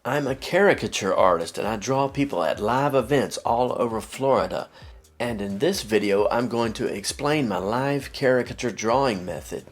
I'm a caricature artist and I draw people at live events all over Florida. And in this video, I'm going to explain my live caricature drawing method.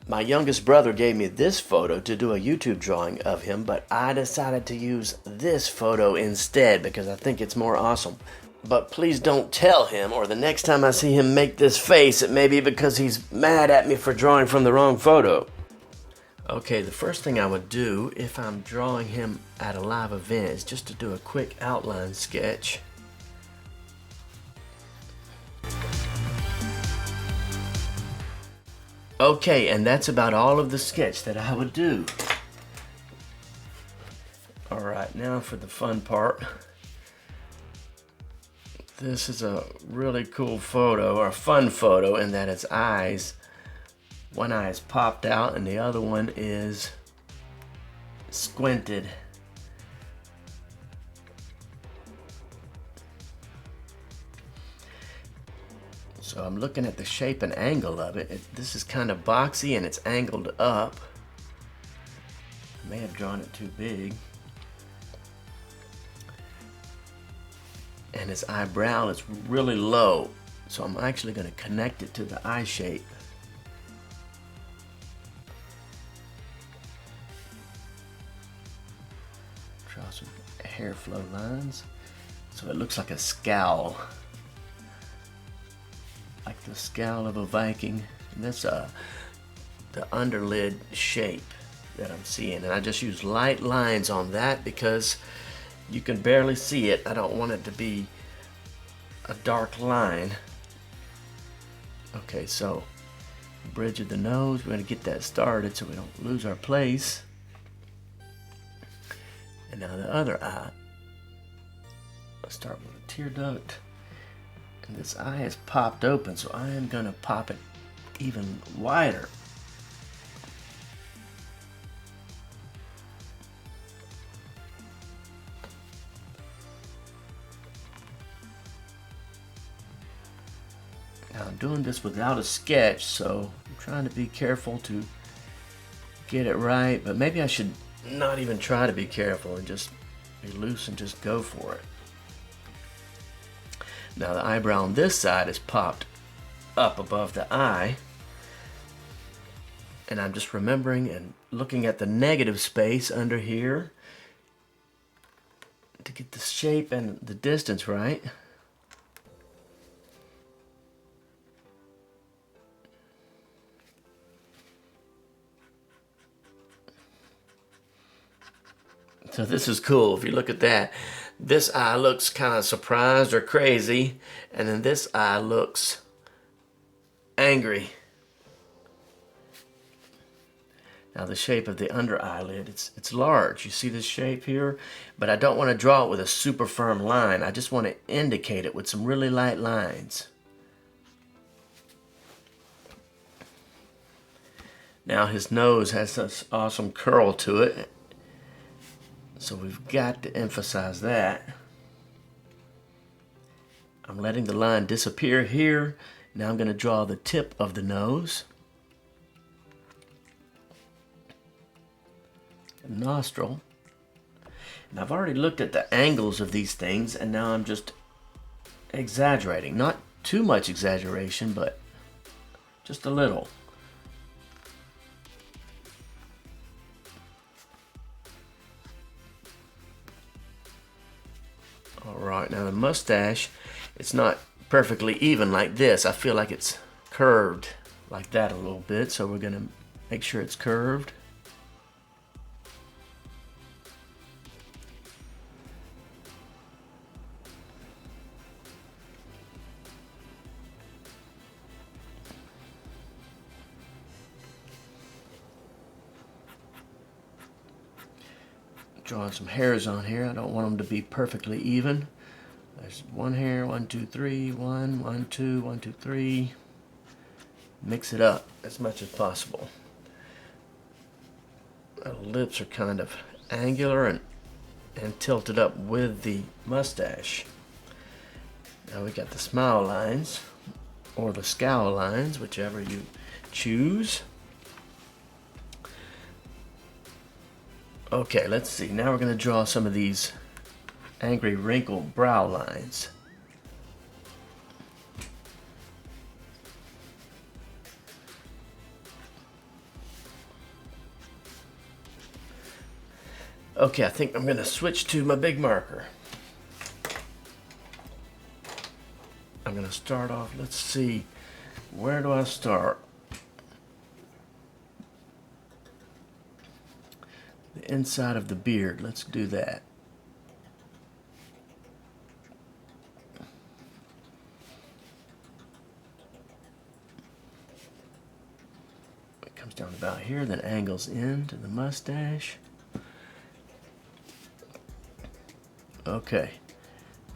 My youngest brother gave me this photo to do a YouTube drawing of him, but I decided to use this photo instead because I think it's more awesome. But please don't tell him, or the next time I see him make this face, it may be because he's mad at me for drawing from the wrong photo. Okay, the first thing I would do if I'm drawing him at a live event is just to do a quick outline sketch. Okay, and that's about all of the sketch that I would do. Alright, now for the fun part. This is a really cool photo, or a fun photo, in that its eyes, one eye is popped out and the other one is squinted. So I'm looking at the shape and angle of it. This is kind of boxy and it's angled up. I may have drawn it too big. And his eyebrow is really low. So I'm actually going to connect it to the eye shape. Draw some hair flow lines. So it looks like a scowl. Like the scowl of a Viking. And that's the underlid shape that I'm seeing. And I just use light lines on that because you can barely see it. I don't want it to be a dark line. Okay, so bridge of the nose, we're going to get that started so we don't lose our place. And now the other eye. Let's start with a tear duct. And this eye is popped open, so I am going to pop it even wider. Now I'm doing this without a sketch, so I'm trying to be careful to get it right, but maybe I should not even try to be careful and just be loose and just go for it. Now the eyebrow on this side is popped up above the eye, and I'm just remembering and looking at the negative space under here to get the shape and the distance right. So this is cool. If you look at that, this eye looks kind of surprised or crazy, and then this eye looks angry. Now the shape of the under eyelid, it's large. You see this shape here? But I don't want to draw it with a super firm line. I just want to indicate it with some really light lines. Now his nose has this awesome curl to it. So we've got to emphasize that. I'm letting the line disappear here. Now I'm going to draw the tip of the nose. Nostril. And I've already looked at the angles of these things, and now I'm just exaggerating. Not too much exaggeration, but just a little. Alright, now the mustache, it's not perfectly even like this. I feel like it's curved like that a little bit, so we're going to make sure it's curved. Drawing some hairs on here. I don't want them to be perfectly even. There's one hair, 1, 2, 3, 1, 1, 2, 1, 2, 3. Mix it up as much as possible. The lips are kind of angular and tilted up with the mustache. Now we got the smile lines, or the scowl lines, whichever you choose. Okay, let's see. Now we're going to draw some of these angry wrinkled brow lines. Okay, I think I'm going to switch to my big marker. I'm going to start off, let's see, where do I start? The inside of the beard, let's do that. It comes down about here, then angles into the mustache. Okay,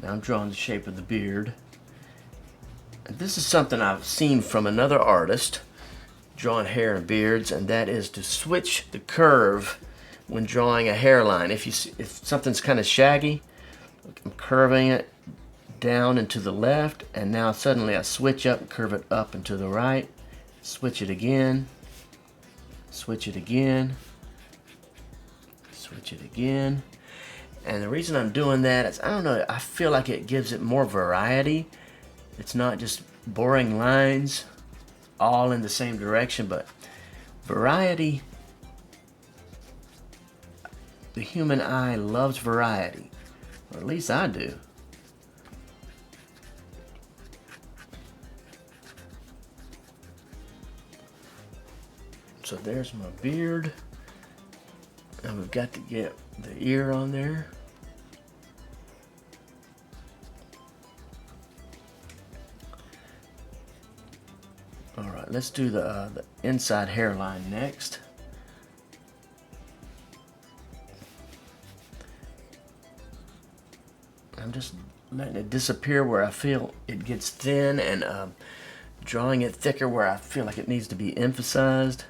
now I'm drawing the shape of the beard. And this is something I've seen from another artist drawing hair and beards, and that is to switch the curve when drawing a hairline. If something's kind of shaggy, I'm curving it down and to the left, and now suddenly I switch up and curve it up and to the right. Switch it again, switch it again, switch it again. And the reason I'm doing that is, I don't know, I feel like it gives it more variety. It's not just boring lines all in the same direction, but variety. The human eye loves variety, or at least I do. So there's my beard, and we've got to get the ear on there. All right, let's do the inside hairline next. I'm just letting it disappear where I feel it gets thin, and drawing it thicker where I feel like it needs to be emphasized.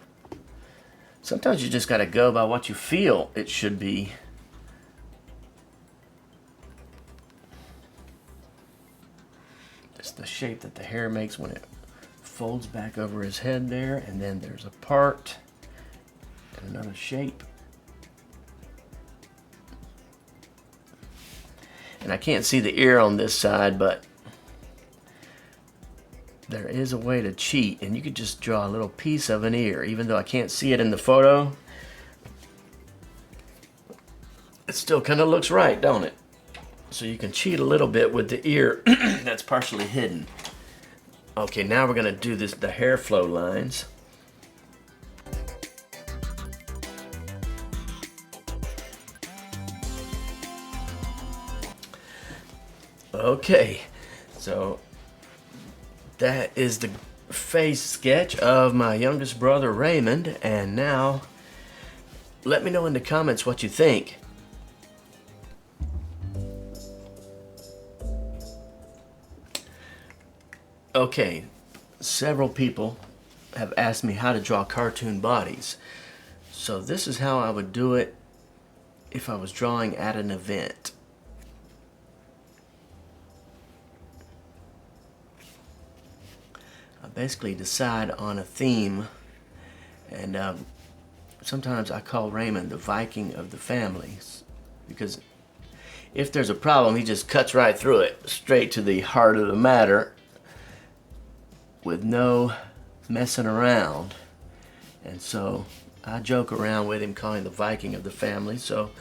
Sometimes you just got to go by what you feel it should be. It's the shape that the hair makes when it folds back over his head there, and then there's a part and another shape. And I can't see the ear on this side, but there is a way to cheat, and you could just draw a little piece of an ear, even though I can't see it in the photo. It still kind of looks right, don't it? So you can cheat a little bit with the ear that's partially hidden. Okay, now we're gonna do the hair flow lines. Okay, so that is the face sketch of my youngest brother Raymond, and now let me know in the comments what you think. Okay, several people have asked me how to draw cartoon bodies. So this is how I would do it if I was drawing at an event. I basically decide on a theme, and sometimes I call Raymond the Viking of the family, because if there's a problem, he just cuts right through it, straight to the heart of the matter, with no messing around. And so I joke around with him, calling the Viking of the family. So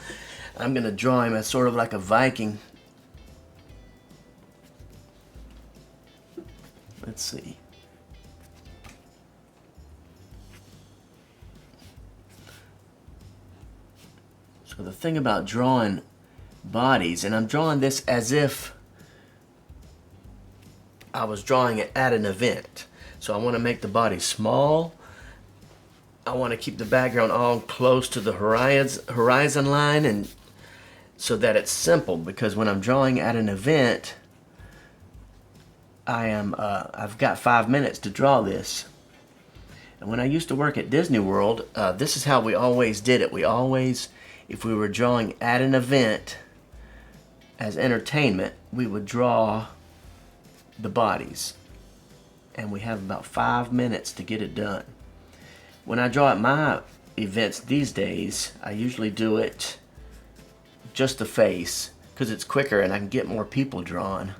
I'm going to draw him as sort of like a Viking. Let's see. So the thing about drawing bodies, and I'm drawing this as if I was drawing it at an event. So I want to make the body small. I want to keep the background all close to the horizon line, and so that it's simple, because when I'm drawing at an event, I've got 5 minutes to draw this. And when I used to work at Disney World, this is how we always did it. We always, if we were drawing at an event as entertainment, we would draw the bodies, and we have about 5 minutes to get it done. When I draw at my events these days, I usually do it just the face because it's quicker and I can get more people drawn.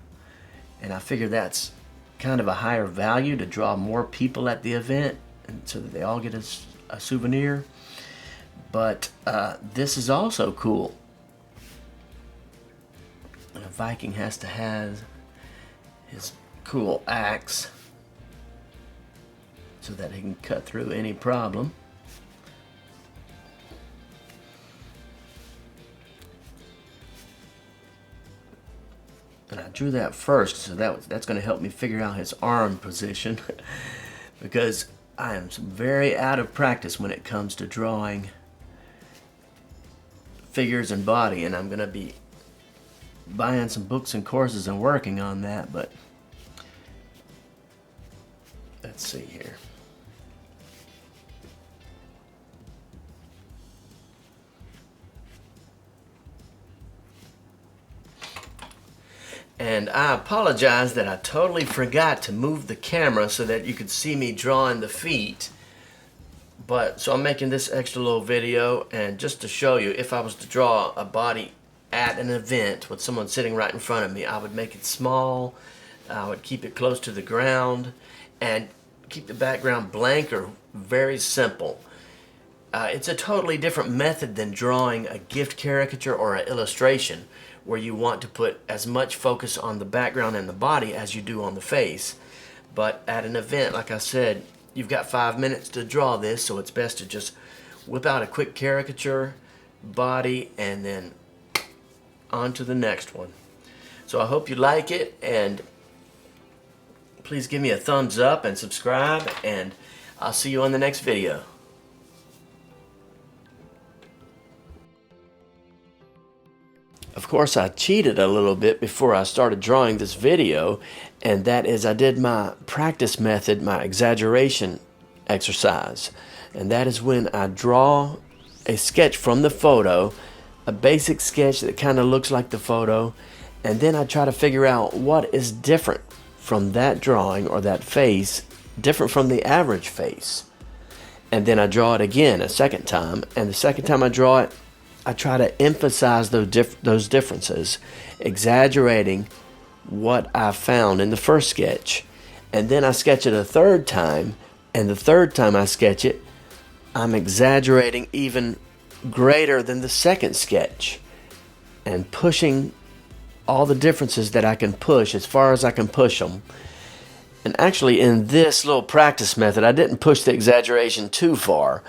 And I figure that's kind of a higher value to draw more people at the event and so that they all get a souvenir. But this is also cool. And a Viking has to have his cool axe so that he can cut through any problem. And I drew that first, so that's going to help me figure out his arm position because I am very out of practice when it comes to drawing figures and body, and I'm going to be buying some books and courses and working on that, but let's see here. And I apologize that I totally forgot to move the camera so that you could see me drawing the feet. But so I'm making this extra little video, and just to show you, if I was to draw a body at an event with someone sitting right in front of me, I would make it small, I would keep it close to the ground, and keep the background blank or very simple. It's a totally different method than drawing a gift caricature or an illustration, where you want to put as much focus on the background and the body as you do on the face. But at an event, like I said, you've got 5 minutes to draw this, so it's best to just whip out a quick caricature, body, and then on to the next one. So I hope you like it, and please give me a thumbs up and subscribe, and I'll see you on the next video. Of course, I cheated a little bit before I started drawing this video, and that is I did my practice method, my exaggeration exercise. And that is when I draw a sketch from the photo, a basic sketch that kind of looks like the photo, and then I try to figure out what is different from that drawing or that face, different from the average face. And then I draw it again a second time, and the second time I draw it, I try to emphasize those differences, exaggerating what I found in the first sketch. And then I sketch it a third time, and the third time I sketch it, I'm exaggerating even greater than the second sketch and pushing all the differences that I can push as far as I can push them. And actually, in this little practice method, I didn't push the exaggeration too far,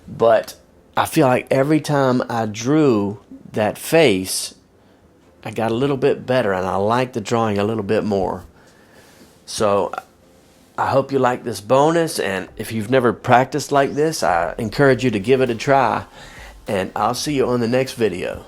but I feel like every time I drew that face, I got a little bit better, and I like the drawing a little bit more. So I hope you like this bonus, and if you've never practiced like this, I encourage you to give it a try, and I'll see you on the next video.